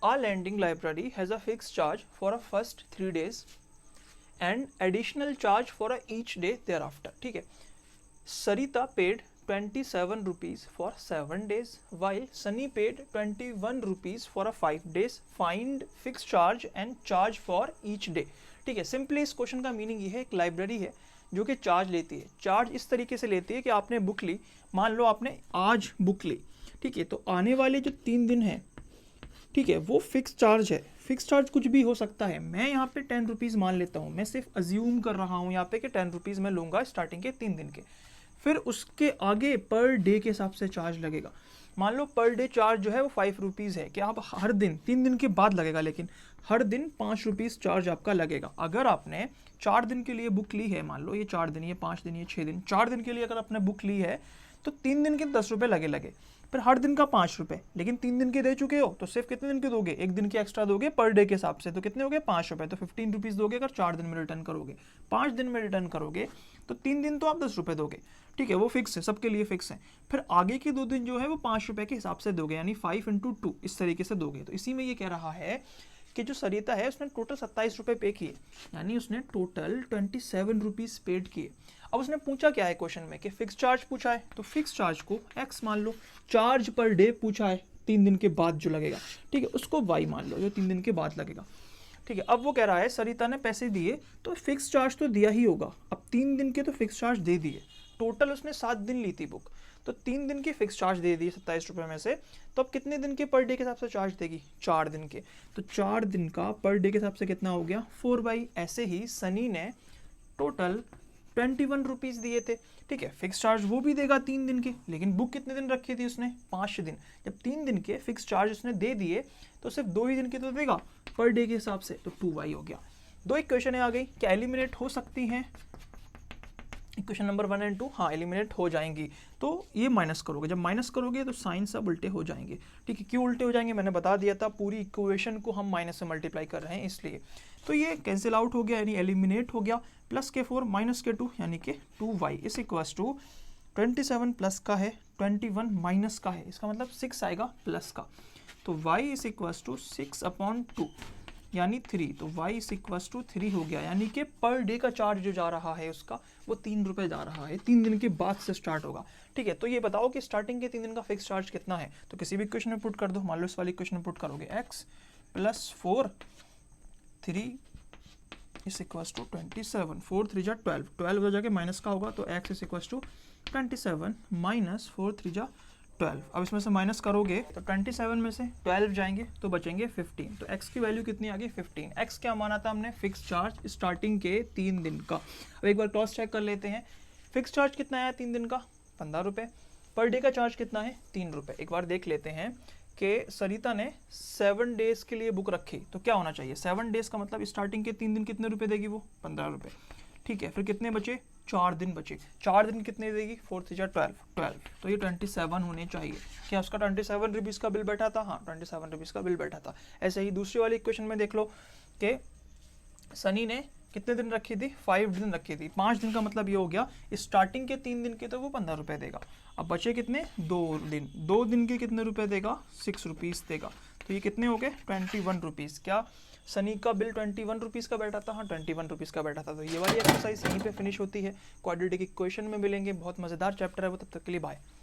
a lending library has a fix charge for a first 3 days and additional charge for a each day thereafter. ठीक है, Sarita paid 27 rupees for 7 days while Sunny paid 21 rupees for a 5 days. Find fixed charge and charge for each day. ठीक है, simply इस question का meaning ये है, एक library है जो कि चार्ज लेती है। चार्ज इस तरीके से लेती है कि आपने बुक ली, मान लो आपने आज बुक ली, ठीक है, तो आने वाले जो 3 दिन हैं, ठीक है, वो फिक्स चार्ज है। फिक्स चार्ज कुछ भी हो सकता है, मैं यहाँ पे 10 रुपीज़ मान लेता हूँ, मैं सिर्फ अज्यूम कर रहा हूँ यहाँ पे कि 10 रुपीज़ मैं लूँगा स्टार्टिंग के 3 दिन के। फिर उसके आगे पर डे के हिसाब से चार्ज लगेगा। मान लो पर डे चार्ज जो है वो 5 रुपीज़ है कि आप हर दिन 3 दिन के बाद लगेगा, लेकिन हर दिन 5 रुपीज़ चार्ज आपका लगेगा। अगर आपने 4 दिन के लिए बुक ली है, मान लो ये 4 दिन, ये 5 दिन, ये 6 दिन, 4 दिन के लिए अगर आपने बुक ली है तो 3 दिन के 10 रुपये लगे, फिर हर दिन का 5 रुपये, लेकिन 3 दिन के दे चुके हो तो सिर्फ कितने दिन के दोगे, 1 दिन के एक्स्ट्रा दोगे पर डे के हिसाब से, तो कितने हो गए 5 रुपये, तो 15 रुपीज़ दोगे अगर 4 दिन में रिटर्न करोगे। 5 दिन में रिटर्न करोगे तो 3 दिन तो आप 10 रुपये दोगे, ठीक है, वो फिक्स है, सबके लिए फिक्स है। फिर आगे के 2 दिन जो है वो 5 रुपये के हिसाब से दोगे, यानी 5 × 2 इस तरीके से दोगे। तो इसी में ये कह रहा है कि जो सरिता है उसने टोटल 27 रुपये पे किए, यानी उसने टोटल 27 रुपीज़ पेड किए। अब उसने पूछा क्या है क्वेश्चन में कि फिक्स चार्ज पूछा है, तो फिक्स चार्ज को x मान लो, चार्ज पर डे पूछा है 3 दिन के बाद जो लगेगा, ठीक है, उसको y मान लो जो 3 दिन के बाद लगेगा। ठीक है, अब वो कह रहा है सरिता ने पैसे दिए तो फिक्स चार्ज तो दिया ही होगा, अब 3 दिन के तो फिक्स चार्ज दे दिए, टोटल उसने 7 दिन ली थी बुक, तो 3 दिन की फिक्स चार्ज दे दिए 27 रुपये में से, तो अब कितने दिन के पर डे के हिसाब से चार्ज देगी, 4 दिन के, तो 4 दिन का पर डे के हिसाब से कितना हो गया 4/। ऐसे ही सनी ने टोटल 21 रुपीज़ दिए थे, ठीक है, फिक्स चार्ज वो भी देगा 3 दिन के, लेकिन बुक कितने दिन रखी थी उसने 5 दिन, जब 3 दिन के फिक्स चार्ज उसने दे दिए तो सिर्फ 2 ही दिन के तो देगा पर डे के हिसाब से, तो 2y हो गया। 2 इक्वेशन आ गई, क्या एलिमिनेट हो सकती हैं, इक्वेशन नंबर 1 और 2, हाँ एलिमिनेट हो जाएंगी। तो ये माइनस करोगे, जब माइनस करोगे तो साइन सब उल्टे हो जाएंगे, ठीक है, क्यों उल्टे हो जाएंगे मैंने बता दिया था, पूरी इक्वेशन को हम माइनस से मल्टीप्लाई कर रहे हैं इसलिए। तो ये कैंसिल आउट हो गया, यानी एलिमिनेट हो गया, प्लस के 4 माइनस के 2 यानी कि 2y इस इक्वस टू 27 प्लस का है 21 माइनस का है, इसका मतलब 6 आएगा प्लस का, तो y इस इक्वस टू 6/2 यानी 3, तो y इस इक्वस टू 3 हो गया, यानी कि पर डे का चार्ज जो जा रहा है उसका वो 3 रुपये जा रहा है, 3 दिन के बाद से स्टार्ट होगा। ठीक है, तो ये बताओ कि स्टार्टिंग के 3 दिन का फिक्स चार्ज कितना है, तो किसी भी इक्वेशन में पुट कर दो, मान लो इस वाली इक्वेशन में पुट करोगे x + 4 3 इस इक्वस टू 27, 4 3 जा 12, 12 हो जाके माइनस का होगा, तो x इस इक्वस टू 27 माइनस 4 3 जा 12। अब इसमें से माइनस करोगे तो 27 में से 12 जाएंगे तो बचेंगे 15, तो x की वैल्यू कितनी आ गई 15। x क्या माना था हमने, फिक्स चार्ज स्टार्टिंग के 3 दिन का। अब एक बार क्रॉस चेक कर लेते हैं, फिक्स चार्ज कितना आया 3 दिन का 15 रुपये, पर डे का चार्ज कितना है 3 रुपये। एक बार देख लेते हैं कि सरिता ने 7 डेज के लिए बुक रखी, तो क्या होना चाहिए 7 डेज का मतलब स्टार्टिंग के 3 दिन कितने रुपए देगी वो 15 रुपये, ठीक है, फिर कितने बचे 4 दिन बचे, 4 दिन कितने देगी 4 3 जा 12, तो ये 27 होने चाहिए। क्या उसका 27 रुपीज़ का बिल बैठा था, हाँ 27 रुपीज़ का बिल बैठा था। ऐसे ही दूसरी वाली इक्वेशन में देख लो कि सनी ने कितने दिन रखी थी 5 दिन रखी थी, 5 दिन का मतलब ये हो गया स्टार्टिंग के 3 दिन के तो वो 15 रुपये देगा, अब बचे कितने 2 दिन, 2 दिन के कितने रुपए देगा 6 रुपीज़ देगा, तो ये कितने हो गए 21 रुपीज़। क्या सनी का बिल 21 रुपीज़ का बैठा था, हाँ 21 रुपीज़ का बैठा था। तो ये वाली एक्सरसाइज यहीं पे फिनिश होती है, क्वाड्रेटिक इक्वेशन में मिलेंगे, बहुत मज़ेदार चैप्टर है वो, तब तक के लिए बाय।